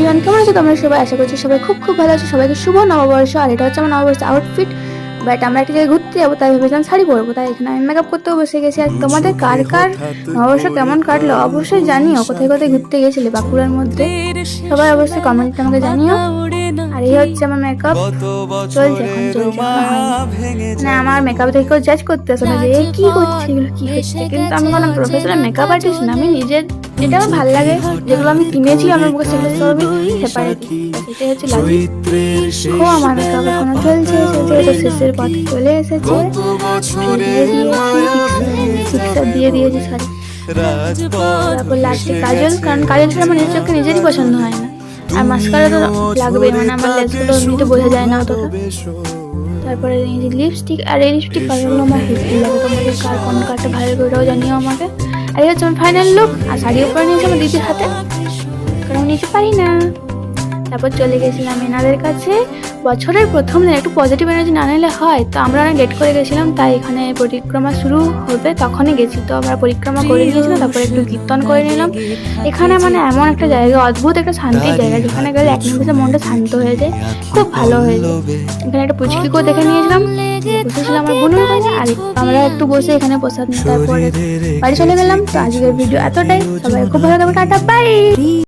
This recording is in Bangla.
এভরিওয়ান, কেমন আছো তোমরা সবাই? আশা করছি সবাই খুব খুব ভালো আছো। সবাইকে শুভ নববর্ষ। আর এটা হচ্ছে আমার নববর্ষ আউটফিট। বাট আমরা একটা জায়গায় ঘুরতে যাবো, তাই ভেবেছিলাম শাড়ি পরবো, তাই এখানে আমি মেকআপ করতেও বসে গেছি। আর তোমাদের কার কার নববর্ষ কেমন কাটলো অবশ্যই জানিও। কোথায় কোথায় ঘুরতে গেছিলে বাঁকুড়ার মধ্যে, সবাই অবশ্যই কমেন্টে আমাকে জানিও। আর এই হচ্ছে আমার মেকআপ, চলছে এখন, চলছে, এখনো হয়নি। মানে আমার মেকআপ দেখে কেউ জাজ করতে আসে না যে এই কি করছে, এগুলো কি হচ্ছে। কিন্তু আমি কোনো প্রফেশনাল মেকআপ আর্টিস্ট না, আমি নিজের যেটা আমার ভালো লাগে, যেগুলো আমি কিনেছি আমার মুখে, সেগুলো সব আমি সেপারেট। সেটাই হচ্ছে লাগে। ও আমার মেকআপ এখনো চলছে, শেষের পথে চলে এসেছে। ফিক্সার দিয়ে দিয়েছি, সরি। তারপর লাস্টে কাজল, কারণ কাজল ছাড়া আমার নিজের চোখে নিজেরই পছন্দ হয় না। আর মাস্কারা তো লাগবে, মানে আমার লেন্সগুলো এমনিতে বোঝা যায় না অতটা। তারপরে লিপস্টিক, আর এই লিপস্টিক কালারগুলো আমার হেভি লাগে। তোমাদের কার কোন কারটা ভালো লাগে ওটাও জানিও আমাকে। আর এই হচ্ছে আমার ফাইনাল লুক। আর শাড়িও পরে নিয়েছি আমার দিদির হাতে, কারণ নিতে পারি না। তারপর চলে গেছিলাম এনাদের কাছে। বছরের প্রথম দিন একটু পজিটিভ এনার্জি না নিলে হয়, তো আমরা অনেক লেট করে গেছিলাম, তাই এখানে পরিক্রমা শুরু হবে তখনই গেছি। তো আমরা পরিক্রমা করে নিয়েছিলাম, তারপরে একটু কীর্তন করে নিলাম। এখানে মানে এমন একটা জায়গা, অদ্ভুত একটা শান্তির জায়গা, যেখানে গেলে এক নিমিষে মনটা শান্ত হয়ে যায়, খুব ভালো হয়ে যায়। এখানে একটা পুচকিকেও দেখে নিয়েছিলাম, বসেছিলাম আমার বোনের কাছে। আর আমরা একটু বসে এখানে প্রসাদ নিই, তারপরে বাড়ি চলে গেলাম। তো আজকের ভিডিও এতটাই, সবাই খুব ভালো থাকবে, টাটা বাই।